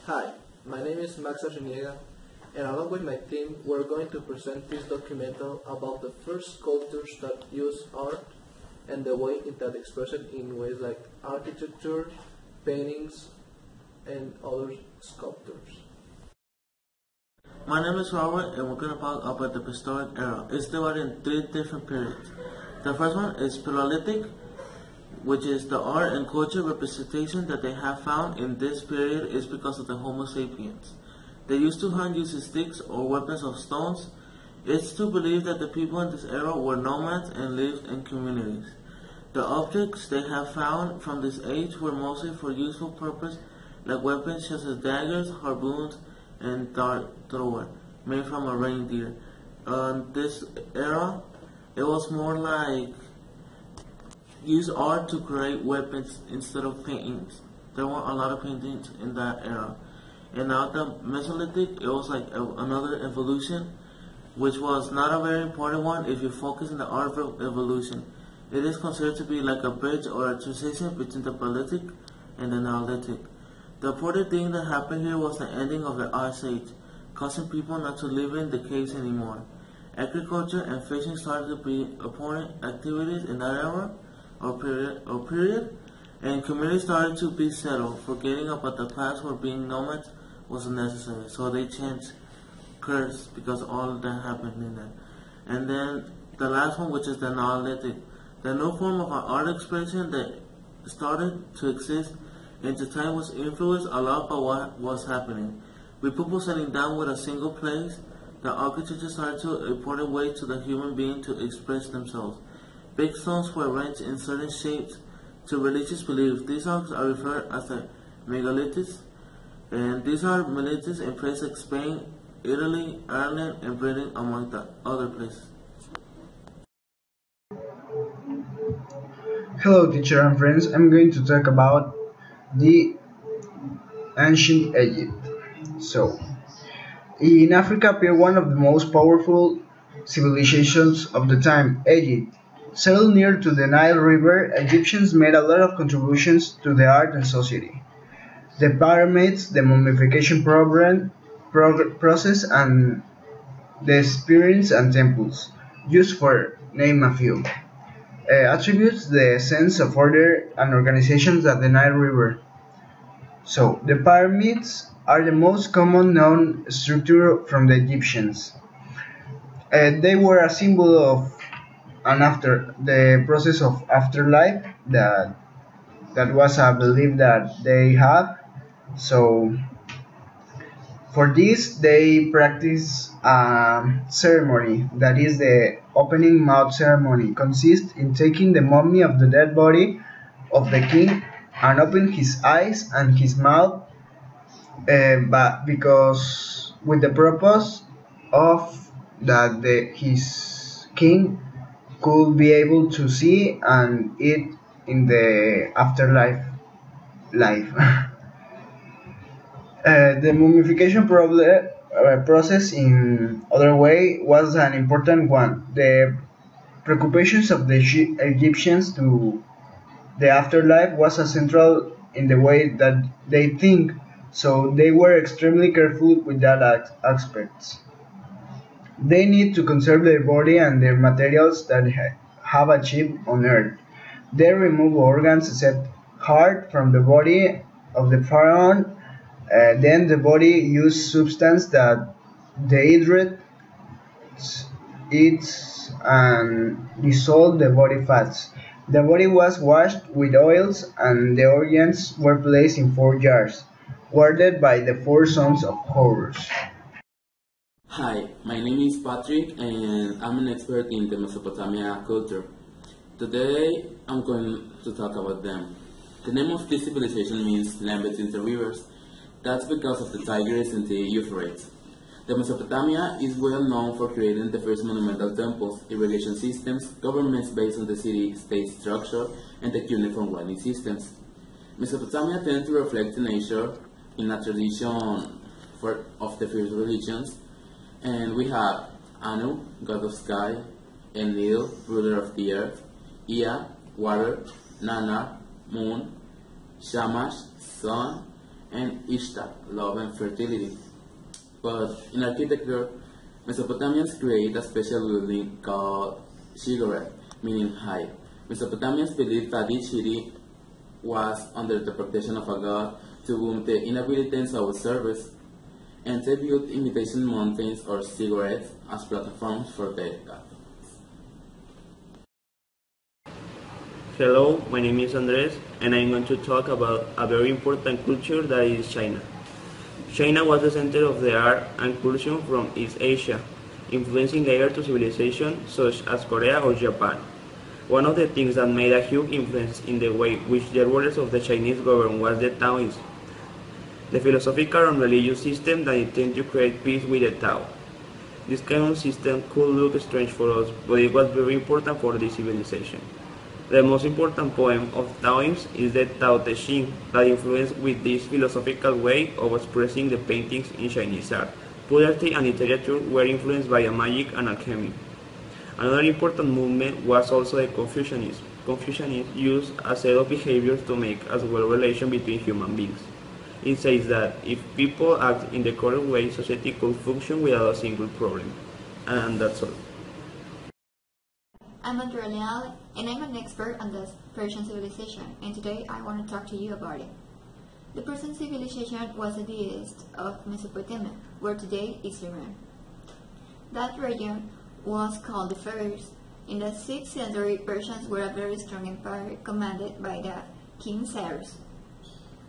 Hi, my name is Maximiliano Arciniega, and along with my team, we're going to present this documentary about the first sculptures that use art and the way that express it in ways like architecture, paintings, and other sculptures. My name is Robert, and we're going to talk about the prehistoric era. It's divided in three different periods. The first one is Paleolithic, which is the art and culture representation that they have found in this period is because of the Homo sapiens. They used to hunt using sticks or weapons of stones. It's to believe that the people in this era were nomads and lived in communities. The objects they have found from this age were mostly for useful purpose, like weapons such as daggers, harpoons, and dart thrower made from a reindeer. This era, it was more like use art to create weapons instead of paintings. There weren't a lot of paintings in that era. And now the Mesolithic, it was like another evolution, which was not a very important one if you focus on the art of evolution. It is considered to be like a bridge or a transition between the Paleolithic and the Neolithic. The important thing that happened here was the ending of the Ice Age, causing people not to live in the caves anymore. Agriculture and fishing started to be important activities in that era or period, and communities started to be settled, forgetting about the past where being nomads was necessary. So they changed curse because all of that happened in there. And then the last one, which is the Neolithic, the new form of art expression that started to exist in the time was influenced a lot by what was happening. With people sitting down with a single place, the architecture started to impart a way to the human being to express themselves. Big stones were arranged in certain shapes to religious beliefs. These objects are referred as the megaliths, and these are megaliths in places like Spain, Italy, Ireland, and Britain, among the other places. Hello teacher and friends, I'm going to talk about the ancient Egypt. So, in Africa appeared one of the most powerful civilizations of the time, Egypt. Settled near to the Nile River, Egyptians made a lot of contributions to the art and society. The pyramids, the mummification process, and the spirits and temples, used for name a few, attributes the sense of order and organization that the Nile River. So, the pyramids are the most common known structure from the Egyptians. They were a symbol of the process of afterlife that was a belief that they had. So for this they practice a ceremony that is the opening mouth ceremony. Consists in taking the mummy of the dead body of the king and open his eyes and his mouth, but because with the purpose of that his king could be able to see and eat in the afterlife life. The mummification process in other way was an important one. The preoccupations of the Egyptians to the afterlife was a central in the way that they think, so they were extremely careful with that aspects. They need to conserve their body and their materials that have achieved on earth. They remove organs except heart from the body of the pharaoh. Then the body used substance that the hydra eats and dissolve the body fats. The body was washed with oils and the organs were placed in 4 jars, guarded by the 4 sons of Horus. Hi, my name is Patrick and I'm an expert in the Mesopotamia culture. Today I'm going to talk about them. The name of this civilization means land between the rivers. That's because of the Tigris and the Euphrates. The Mesopotamia is well known for creating the first monumental temples, irrigation systems, governments based on the city-state structure, and the uniform writing systems. Mesopotamia tends to reflect nature in a tradition of the first religions, and we have Anu, god of sky, Enlil, ruler of the earth, Ea, water, Nana, moon, Shamash, sun, and Ishtar, love and fertility. But in architecture, Mesopotamians create a special building called ziggurat, meaning high. Mesopotamians believed that each city was under the protection of a god to whom the inhabitants owed service, and they built imitation mountains or ziggurats as platforms for the god. Hello, my name is Andres, and I'm going to talk about a very important culture that is China. China was the center of the art and culture from East Asia, influencing later to civilizations such as Korea or Japan. One of the things that made a huge influence in the way which the rulers of the Chinese governed was the Taoism, the philosophical and religious system that intended to create peace with the Tao. This kind of system could look strange for us, but it was very important for this civilization. The most important poem of Taoism is the Tao Te Ching, that influenced with this philosophical way of expressing the paintings in Chinese art. Poetry and literature were influenced by magic and alchemy. Another important movement was also the Confucianism. Confucianism used a set of behaviors to make as well relation between human beings. It says that if people act in the correct way, society could function without a single problem. And that's all. I'm Andrea Leal, and I'm an expert on the Persian civilization, and today I want to talk to you about it. The Persian civilization was at the east of Mesopotamia, where today is Iran. That region was called the first. In the 6th century, Persians were a very strong empire commanded by the King Cyrus.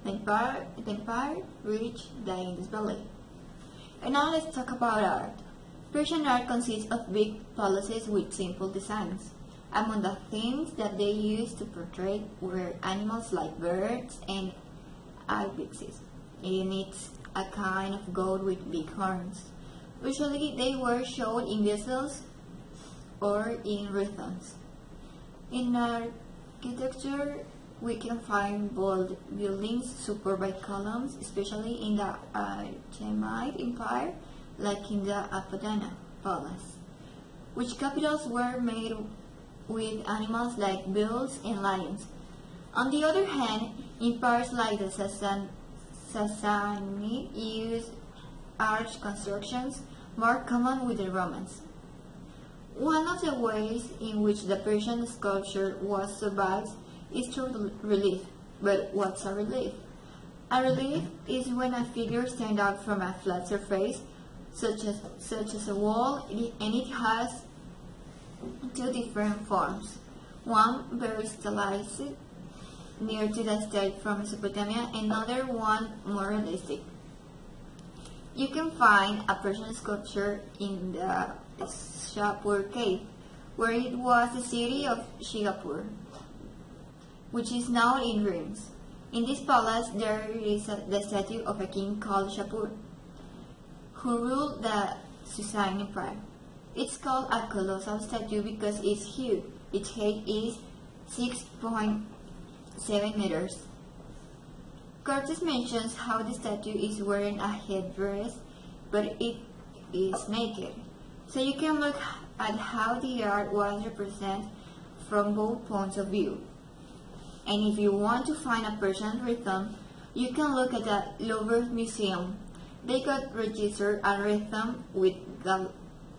The empire reached the Indus Valley. And now let's talk about art. Persian art consists of big palaces with simple designs. Among the themes that they used to portray were animals like birds and ibexes, and it's a kind of goat with big horns. Usually they were shown in vessels or in rhythms. In architecture, we can find bold buildings supported by columns, especially in the Achaemenid Empire, like in the Apadana Palace, which capitals were made with animals like bulls and lions. On the other hand, empires like the Sassanid used arch constructions, more common with the Romans. One of the ways in which the Persian sculpture was survived is through relief. But what's a relief? A relief is when a figure stands out from a flat surface, such as a wall, and it has two different forms. One very stylized, near to the state from Mesopotamia, another one more realistic. You can find a Persian sculpture in the Shapur cave, where it was the city of Shigapur, which is now in ruins. In this palace there is the statue of a king called Shapur, who ruled the Sassanid Empire. It's called a colossal statue because it's huge. Its height is 6.7 meters. Cortes mentions how the statue is wearing a headdress, but it is naked. So you can look at how the art was represented from both points of view. And if you want to find a Persian rhythm, you can look at the Louvre Museum. They got registered a rhythm with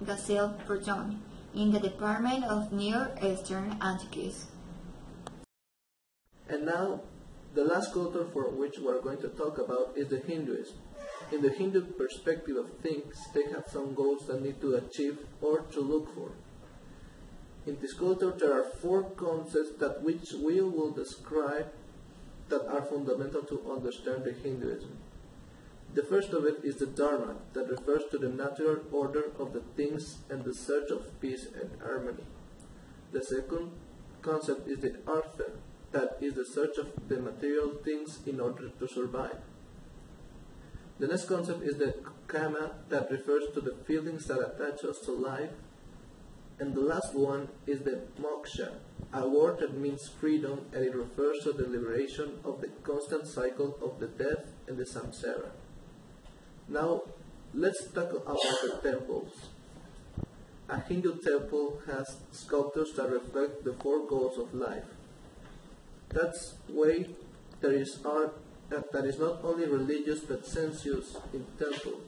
Gazelle Proton in the Department of Near Eastern Antiquities. And now, the last culture for which we are going to talk about is the Hinduism. In the Hindu perspective of things, they have some goals that need to achieve or to look for. In this culture, there are 4 concepts that which we will describe that are fundamental to understand the Hinduism. The first of it is the Dharma, that refers to the natural order of the things and the search of peace and harmony. The second concept is the Artha, that is the search of the material things in order to survive. The next concept is the Kama, that refers to the feelings that attach us to life. And the last one is the Moksha, a word that means freedom, and it refers to the liberation of the constant cycle of the death and the samsara. Now, let's talk about the temples. A Hindu temple has sculptures that reflect the 4 goals of life. That's way there is art that is not only religious but sensuous in temples.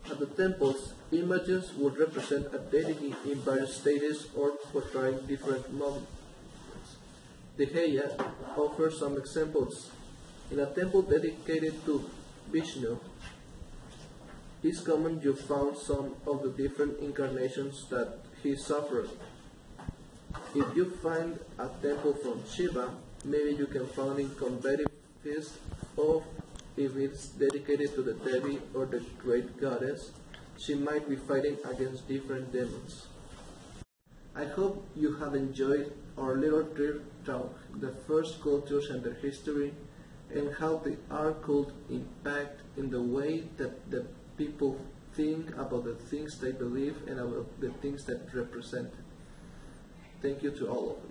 At the temples, images would represent a deity in various stages or portray different moments. The Heya offers some examples. In a temple dedicated to Vishnu, it's common you found some of the different incarnations that he suffered. If you find a temple from Shiva, maybe you can find a combative feast, or if it's dedicated to the Devi or the great goddess, she might be fighting against different demons. I hope you have enjoyed our little trip through the first cultures and their history, and how the art could impact in the way that the people think about the things they believe and about the things that represent. Thank you to all of you.